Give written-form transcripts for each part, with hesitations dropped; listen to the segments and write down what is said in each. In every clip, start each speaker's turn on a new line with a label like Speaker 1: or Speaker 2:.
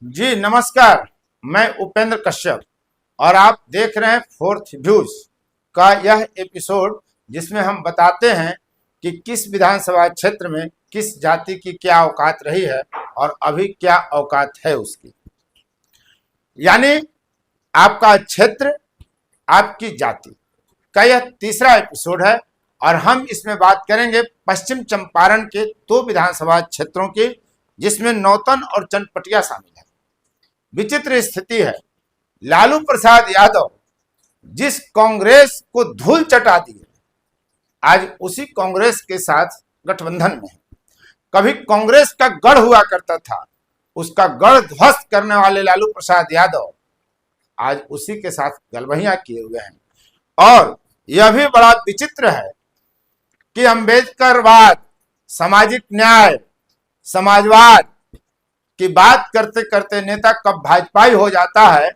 Speaker 1: जी नमस्कार। मैं उपेंद्र कश्यप और आप देख रहे हैं फोर्थ व्यूज का यह एपिसोड, जिसमें हम बताते हैं कि किस विधानसभा क्षेत्र में किस जाति की क्या औकात रही है और अभी क्या औकात है उसकी। यानी आपका क्षेत्र, आपकी जाति का यह तीसरा एपिसोड है और हम इसमें बात करेंगे पश्चिम चंपारण के दो विधानसभा क्षेत्रों की, जिसमें नौतन और चनपटिया शामिल है। विचित्र स्थिति है, लालू प्रसाद यादव जिस कांग्रेस को धूल चटा दी है, आज उसी कांग्रेस के साथ गठबंधन में है। कभी कांग्रेस का गढ़ हुआ करता था, उसका गढ़ ध्वस्त करने वाले लालू प्रसाद यादव आज उसी के साथ गलबहियां किए हुए हैं। और यह भी बड़ा विचित्र है कि अम्बेडकरवाद, सामाजिक न्याय, समाजवाद की बात करते करते नेता कब भाजपाई हो जाता है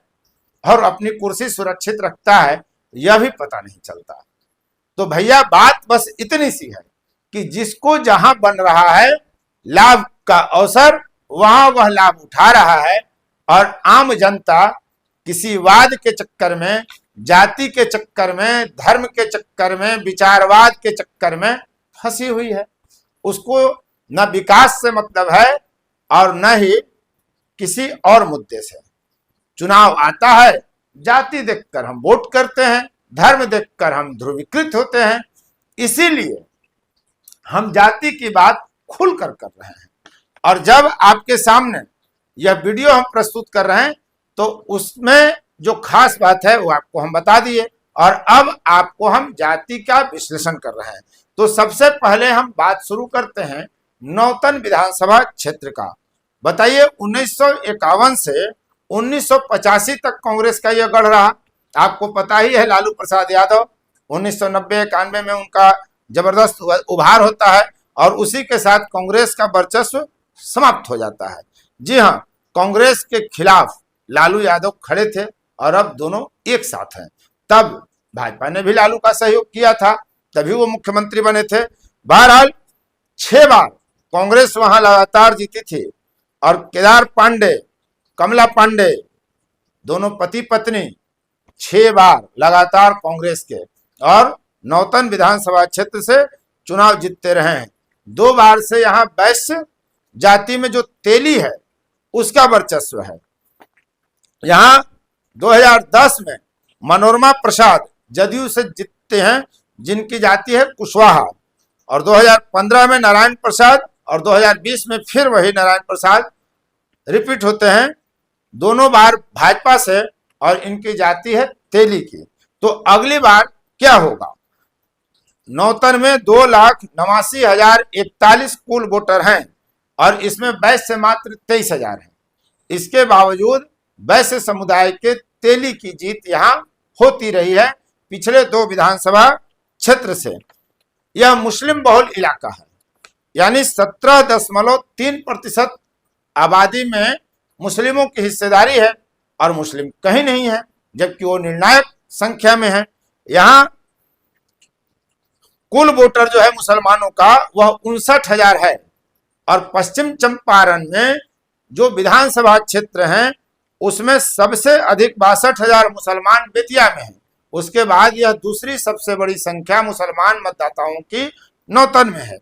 Speaker 1: और अपनी कुर्सी सुरक्षित रखता है, यह भी पता नहीं चलता। तो भैया बात बस इतनी सी है कि जिसको जहां बन रहा है लाभ का अवसर, वहां वह लाभ उठा रहा है और आम जनता किसी वाद के चक्कर में, जाति के चक्कर में, धर्म के चक्कर में, विचारवाद के चक्कर में फंसी हुई है। उसको न विकास से मतलब है और न ही किसी और मुद्दे से। चुनाव आता है, जाति देखकर हम वोट करते हैं, धर्म देखकर हम ध्रुवीकृत होते हैं। इसीलिए हम जाति की बात खुलकर कर रहे हैं और जब आपके सामने यह वीडियो हम प्रस्तुत कर रहे हैं तो उसमें जो खास बात है वो आपको हम बता दिए और अब आपको हम जाति का विश्लेषण कर रहे हैं। तो सबसे पहले हम बात शुरू करते हैं नौतन विधानसभा क्षेत्र का। बताइए, 1951 से 1985 तक कांग्रेस का यह गढ़ रहा। आपको पता ही है, लालू प्रसाद यादव 1990-91 में उनका जबरदस्त उभार होता है और उसी के साथ कांग्रेस का वर्चस्व समाप्त हो जाता है। जी हाँ, कांग्रेस के खिलाफ लालू यादव खड़े थे और अब दोनों एक साथ हैं। तब भाजपा ने भी लालू का सहयोग किया था, तभी वो मुख्यमंत्री बने थे। बहरहाल 6 बार कांग्रेस वहां लगातार जीती थी और केदार पांडे, कमला पांडे दोनों पति पत्नी 6 बार लगातार कांग्रेस के और नौतन विधानसभा क्षेत्र से चुनाव जीतते रहे हैं। 2 बार से यहाँ वैश्य जाति में जो तेली है उसका वर्चस्व है। यहाँ 2010 में मनोरमा प्रसाद जदयू से जीतते हैं, जिनकी जाति है कुशवाहा, और 2015 में नारायण प्रसाद और 2020 में फिर वही नारायण प्रसाद रिपीट होते हैं, दोनों बार भाजपा से, और इनकी जाति है तेली की। तो अगली बार क्या होगा? नौतन में 2,89,041 कुल वोटर हैं और इसमें वैश्य मात्र 23,000 हैं। इसके बावजूद वैश्य समुदाय के तेली की जीत यहाँ होती रही है पिछले 2 विधानसभा क्षेत्र से। यह मुस्लिम बहुल इलाका है, यानी 17.3% आबादी में मुस्लिमों की हिस्सेदारी है और मुस्लिम कहीं नहीं है, जबकि वो निर्णायक संख्या में है। यहाँ कुल वोटर जो है मुसलमानों का वह 59,000 है और पश्चिम चंपारण में जो विधानसभा क्षेत्र हैं उसमें सबसे अधिक 62,000 मुसलमान बेतिया में हैं। उसके बाद यह दूसरी सबसे बड़ी संख्या मुसलमान मतदाताओं की नौतन में है।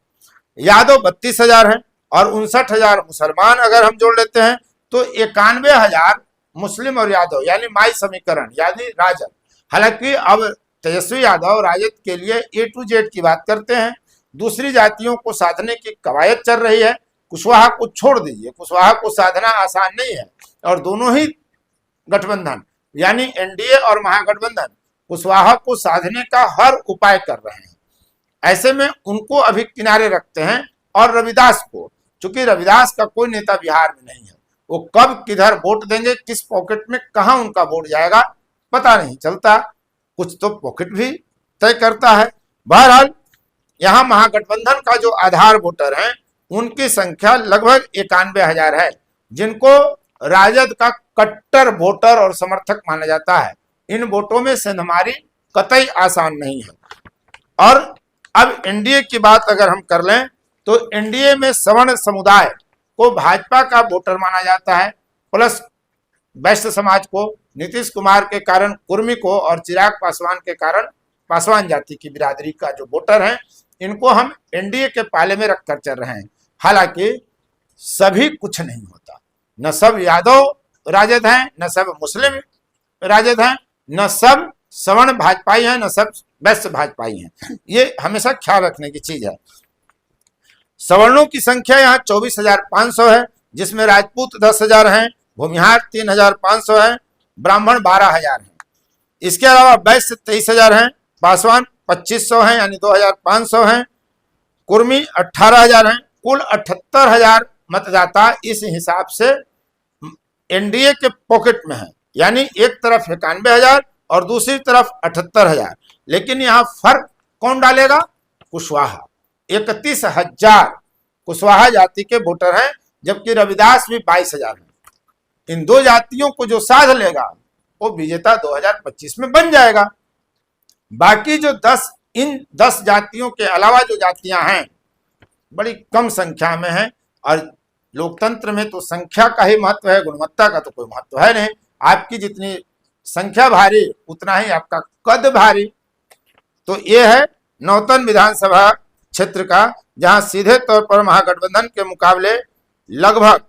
Speaker 1: यादव 32,000 है और 59,000 मुसलमान अगर हम जोड़ लेते हैं तो 91,000 मुस्लिम और यादव, यानी माई समीकरण, यानी राजद। हालांकि अब तेजस्वी यादव राजद के लिए A to Z की बात करते हैं। दूसरी जातियों को साधने की कवायद चल रही है। कुशवाहा को छोड़ दीजिए, कुशवाहा को साधना आसान नहीं है और दोनों ही गठबंधन यानी एनडीए और महागठबंधन कुशवाहा को साधने का हर उपाय कर रहे हैं। ऐसे में उनको अभी किनारे रखते हैं और रविदास को, चूंकि रविदास का कोई नेता बिहार में नहीं है, वो कब किधर वोट देंगे, किस पॉकेट में कहां उनका वोट जाएगा पता नहीं चलता। कुछ तो पॉकेट भी तय करता है। बहरहाल यहाँ महागठबंधन का जो आधार वोटर हैं उनकी संख्या लगभग 91,000 है, जिनको राजद का कट्टर वोटर और समर्थक माना जाता है। इन वोटों में सेंधमारी कतई आसान नहीं है। और अब एनडीए की बात अगर हम कर लें तो एनडीए में सवर्ण समुदाय को भाजपा का वोटर माना जाता है, प्लस वैश्य समाज को, नीतीश कुमार के कारण कुर्मी को और चिराग पासवान के कारण पासवान जाति की बिरादरी का जो वोटर हैं, इनको हम एनडीए के पाले में रखकर चल रहे हैं। हालांकि सभी कुछ नहीं होता, न सब यादव राजद हैं, न सब मुस्लिम राजद हैं, न सब सवर्ण भाजपाई हैं, न सब वैश्य भाजपाई हैं। ये हमेशा ख्याल रखने की चीज है। सवर्णों की संख्या यहाँ 24,500 है, जिसमें राजपूत 10,000 हैं, भूमिहार 3,500 है, ब्राह्मण 12,000 हैं। इसके अलावा वैश्य 23,000 हैं, पासवान 2,500 हैं यानी 2,500 हैं, कुर्मी 18,000 हैं। कुल 78,000 मतदाता इस हिसाब से एनडीए के पॉकेट में है, यानी एक तरफ 91,000 और दूसरी तरफ 78,000। लेकिन यहाँ फर्क कौन डालेगा? कुशवाहा। 31,000 कुशवाहा जाति के वोटर हैं, जबकि रविदास भी 22,000 हैं। इन दो जातियों को जो साध लेगा वो विजेता 2025 में बन जाएगा। बाकी जो 10 जातियों के अलावा जो जातियां हैं बड़ी कम संख्या में हैं, और लोकतंत्र में तो संख्या का ही महत्व है, गुणवत्ता का तो कोई महत्व है नहीं। आपकी जितनी संख्या भारी उतना ही आपका कद भारी। तो ये है नौतन विधानसभा क्षेत्र का, जहां सीधे तौर पर महागठबंधन के मुकाबले लगभग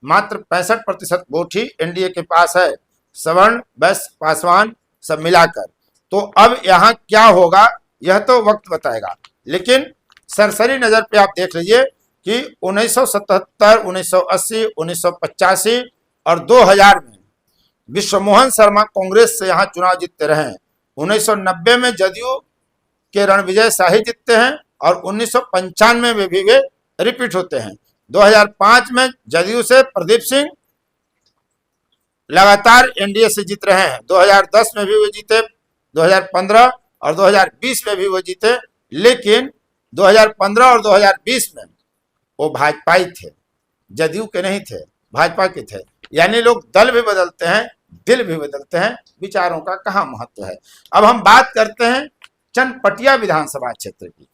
Speaker 1: मात्र 65% वोट ही एनडीए के पास है, सवर्ण वैश्य पासवान सब मिलाकर। तो अब यहाँ क्या होगा यह तो वक्त बताएगा, लेकिन सरसरी नजर पे आप देख लीजिए कि 1977, 1980, 1985 और 2000 में विश्वमोहन शर्मा कांग्रेस से यहाँ चुनाव जीतते रहे। 1990 में जदयू के रणविजय शाही जीतते हैं और 1995 में भी वे रिपीट होते हैं। 2005 में जदयू से प्रदीप सिंह लगातार एनडीए से जीत रहे हैं। 2010 में भी वो जीते, 2015 और 2020 में भी वो जीते। लेकिन 2015 और 2020 में वो भाजपाई थे, जदयू के नहीं थे, भाजपा के थे। यानी लोग दल भी बदलते हैं, दिल भी बदलते हैं, विचारों का कहाँ महत्व है। अब हम बात करते हैं चनपटिया विधानसभा क्षेत्र की।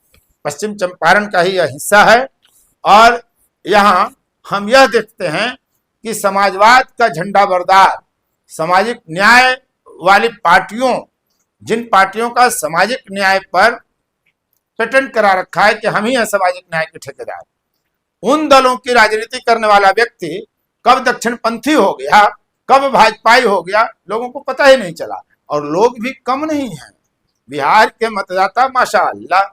Speaker 1: पश्चिम चंपारण का ही यह हिस्सा है और यहाँ हम यह देखते हैं कि समाजवाद का झंडा बरदार, सामाजिक न्याय वाली पार्टियों, जिन पार्टियों का सामाजिक न्याय पर पेटेंट करा रखा है कि हम ही हैं सामाजिक न्याय के ठेकेदार, उन दलों की राजनीति करने वाला व्यक्ति कब दक्षिणपंथी हो गया, कब भाजपाई हो गया, लोगों को पता ही नहीं चला। और लोग भी कम नहीं हैं। बिहार के मतदाता माशाअल्लाह,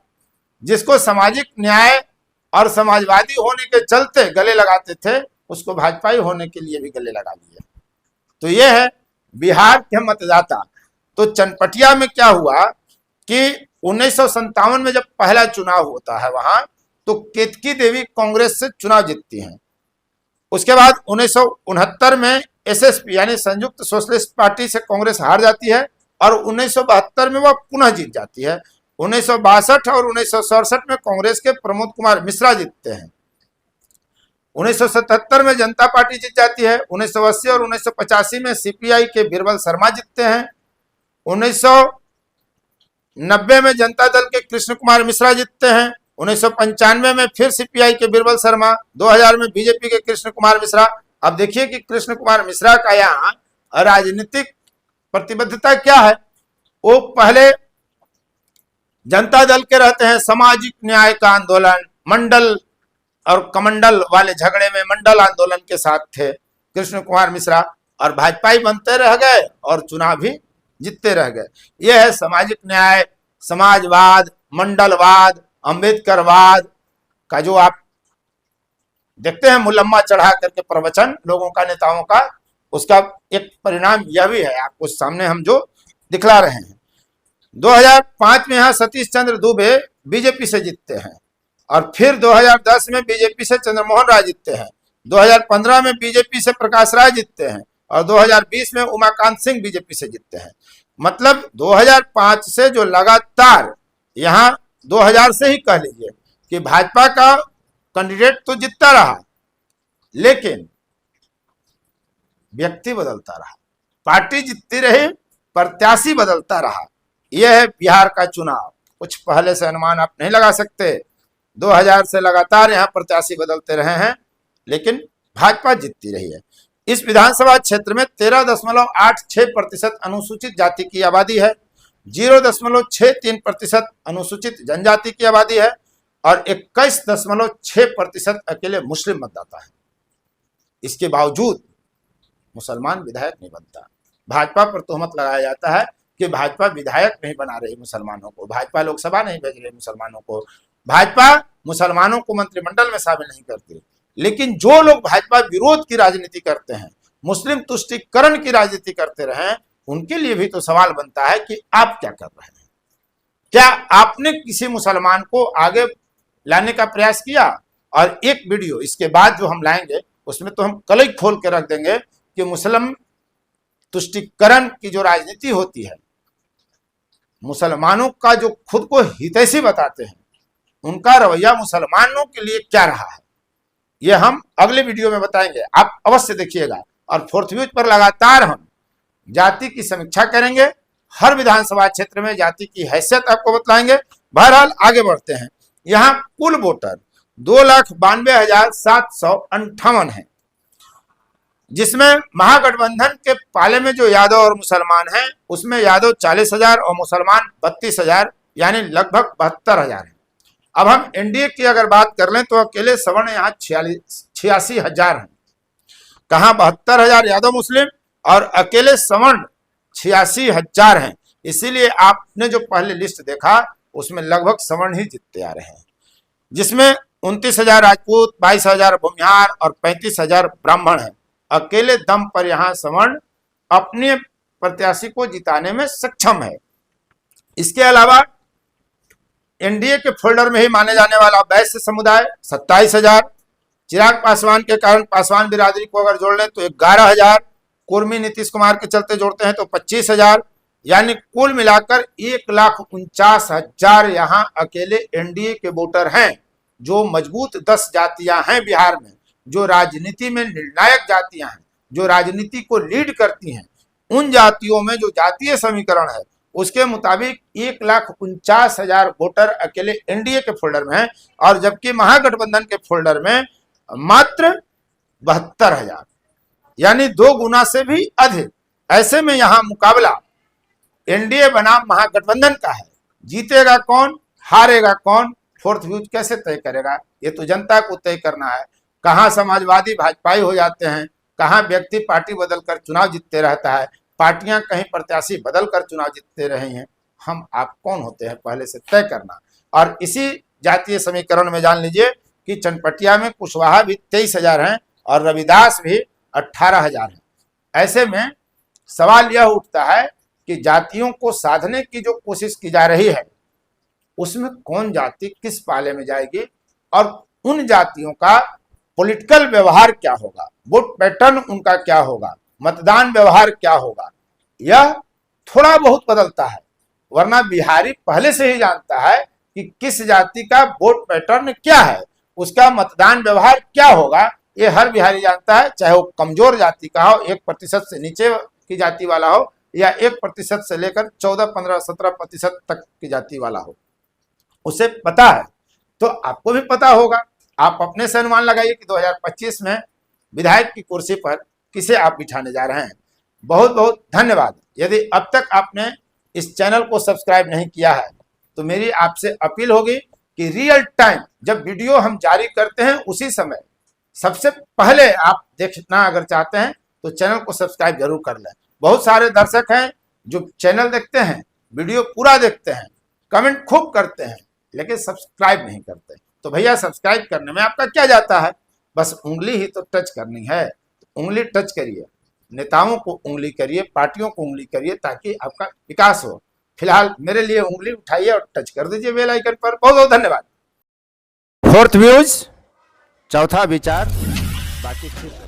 Speaker 1: जिसको सामाजिक न्याय और समाजवादी होने के चलते गले लगाते थे, उसको भाजपाई होने के लिए भी गले लगा लिए। तो ये है बिहार के मतदाता। तो चनपटिया में क्या हुआ कि 1957 में जब पहला चुनाव होता है वहां, तो केतकी देवी कांग्रेस से चुनाव जीतती हैं। उसके बाद 1969 में एसएसपी यानी संयुक्त सोशलिस्ट पार्टी से कांग्रेस हार जाती है और 1972 में वह पुनः जीत जाती है। 1962 और 1967 में कांग्रेस के प्रमोद कुमार मिश्रा जीतते हैं। 1977 में जनता पार्टी जीत जाती है। 1980 और 1985 में सीपीआई के बीरबल शर्मा जीतते हैं। 1990 में जनता दल के कृष्ण कुमार मिश्रा जीतते हैं। 1995 में फिर सीपीआई के बीरबल शर्मा, 2000 में बीजेपी के कृष्ण कुमार मिश्रा। अब देखिए कि कृष्ण कुमार मिश्रा का यहाँ राजनीतिक प्रतिबद्धता क्या है। वो पहले जनता दल के रहते हैं, सामाजिक न्याय का आंदोलन, मंडल और कमंडल वाले झगड़े में मंडल आंदोलन के साथ थे कृष्ण कुमार मिश्रा, और भाजपाई बनते रह गए और चुनाव भी जीतते रह गए। यह है सामाजिक न्याय, समाजवाद, मंडलवाद, अंबेडकरवाद का जो आप देखते हैं मुलम्मा चढ़ा करके प्रवचन लोगों का, नेताओं का, उसका एक परिणाम यह भी है आपको सामने हम जो दिखला रहे हैं। 2005 में यहाँ सतीश चंद्र दुबे बीजेपी से जीतते हैं और फिर 2010 में बीजेपी से चंद्रमोहन राय जीतते हैं। 2015 में बीजेपी से प्रकाश राय जीतते हैं और 2020 में उमाकांत सिंह बीजेपी से जीतते हैं। मतलब 2005 से जो लगातार, यहाँ 2000 से ही कह लीजिए कि भाजपा का कैंडिडेट तो जीतता रहा, लेकिन व्यक्ति बदलता रहा, पार्टी जीतती रही, प्रत्याशी बदलता रहा। यह है बिहार का चुनाव। कुछ पहले से अनुमान आप नहीं लगा सकते। 2000 से लगातार यहाँ प्रत्याशी बदलते रहे हैं, लेकिन भाजपा जीतती रही है। इस विधानसभा क्षेत्र में 13.86% अनुसूचित जाति की आबादी है, 0.63% अनुसूचित जनजाति की आबादी है और 21.6% अकेले मुस्लिम मतदाता है। इसके बावजूद मुसलमान विधायक नहीं बनता। भाजपा पर तोहमत लगाया जाता है कि भाजपा विधायक नहीं बना रही मुसलमानों को, भाजपा लोकसभा नहीं भेज रही मुसलमानों को, भाजपा मुसलमानों को मंत्रिमंडल में शामिल नहीं करती। लेकिन जो लोग भाजपा विरोध की राजनीति करते हैं, मुस्लिम तुष्टीकरण की राजनीति करते रहे, उनके लिए भी तो सवाल बनता है कि आप क्या कर रहे हैं। क्या आपने किसी मुसलमान को आगे लाने का प्रयास किया? और एक वीडियो इसके बाद जो हम लाएंगे उसमें तो हम कलई खोल के रख देंगे कि मुस्लिम तुष्टीकरण की जो राजनीति होती है, मुसलमानों का जो खुद को हितैषी बताते हैं, उनका रवैया मुसलमानों के लिए क्या रहा है, ये हम अगले वीडियो में बताएंगे। आप अवश्य देखिएगा। और फोर्थ व्यूज पर लगातार हम जाति की समीक्षा करेंगे, हर विधानसभा क्षेत्र में जाति की हैसियत आपको बतलाएंगे। बहरहाल आगे बढ़ते हैं। यहाँ कुल वोटर 2,92,758 है, जिसमें महागठबंधन के पाले में जो यादव और मुसलमान हैं, उसमें यादव 40,000 और मुसलमान 32,000, यानी लगभग 72,000 है। अब हम एनडीए की अगर बात कर लें तो अकेले सवर्ण यहाँ 86,000 हैं। कहाँ 72,000 यादव मुस्लिम और अकेले सवर्ण 86,000 हैं। इसीलिए आपने जो पहले लिस्ट देखा उसमें लगभग सवर्ण ही जीतते आ रहे हैं, जिसमें 29,000 राजपूत, 22,000 भूमिहार और 35,000 ब्राह्मण हैं। अकेले दम पर यहाँ सवर्ण अपने प्रत्याशी को जिताने में सक्षम है। इसके अलावा एनडीए के फोल्डर में ही माने जाने वाला वैश्य समुदाय 27,000, चिराग पासवान के कारण पासवान बिरादरी को अगर जोड़ लें तो 11,000, कुर्मी नीतीश कुमार के चलते जोड़ते हैं तो 25,000, यानी कुल मिलाकर 1,49,000 यहाँ अकेले एनडीए के वोटर हैं। जो मजबूत 10 जातियां हैं बिहार में, जो राजनीति में निर्णायक जातियां हैं, जो राजनीति को लीड करती हैं, उन जातियों में जो जातीय समीकरण है उसके मुताबिक 1,49,000 वोटर अकेले एनडीए के फोल्डर में हैं, और जबकि महागठबंधन के फोल्डर में मात्र 72,000, यानी 2 गुना से भी अधिक। ऐसे में यहाँ मुकाबला एनडीए बनाम महागठबंधन का है। जीतेगा कौन, हारेगा कौन, फोर्थ व्यूज कैसे तय करेगा, ये तो जनता को तय करना है। कहाँ समाजवादी भाजपाई हो जाते हैं, कहाँ व्यक्ति पार्टी बदलकर चुनाव जीतते रहता है, पार्टियां कहीं प्रत्याशी बदलकर चुनाव जीतते रही हैं। हम आप कौन होते हैं पहले से तय करना। और इसी जातीय समीकरण में जान लीजिए कि चनपटिया में कुशवाहा भी 23,000 हैं और रविदास भी 18,000 हैं। ऐसे में सवाल यह उठता है कि जातियों को साधने की जो कोशिश की जा रही है उसमें कौन जाति किस पाले में जाएगी और उन जातियों का पॉलिटिकल व्यवहार क्या होगा, वोट पैटर्न उनका क्या होगा, मतदान व्यवहार क्या होगा, यह थोड़ा बहुत बदलता है। वरना बिहारी पहले से ही जानता है कि किस जाति का वोट पैटर्न क्या है, उसका मतदान व्यवहार क्या होगा, ये हर बिहारी जानता है। चाहे वो कमजोर जाति का हो, 1% से नीचे की जाति वाला हो, या 1% से लेकर 14, 15, 17% तक की जाति वाला हो, उसे पता है। तो आपको भी पता होगा। आप अपने से अनुमान लगाइए कि 2025 में विधायक की कुर्सी पर किसे आप बिठाने जा रहे हैं। बहुत बहुत धन्यवाद। यदि अब तक आपने इस चैनल को सब्सक्राइब नहीं किया है तो मेरी आपसे अपील होगी कि रियल टाइम जब वीडियो हम जारी करते हैं उसी समय सबसे पहले आप देखना अगर चाहते हैं तो चैनल को सब्सक्राइब जरूर कर लें। बहुत सारे दर्शक हैं जो चैनल देखते हैं, वीडियो पूरा देखते हैं, कमेंट खूब करते हैं, लेकिन सब्सक्राइब नहीं करते। तो भैया सब्सक्राइब करने में आपका क्या जाता है, बस उंगली ही तो टच करनी है। तो उंगली टच करिए, नेताओं को उंगली करिए, पार्टियों को उंगली करिए, ताकि आपका विकास हो। फिलहाल मेरे लिए उंगली उठाइए और टच कर दीजिए बेल आइकन पर। बहुत बहुत धन्यवाद। फोर्थ व्यूज, चौथा विचार, बाकी फिर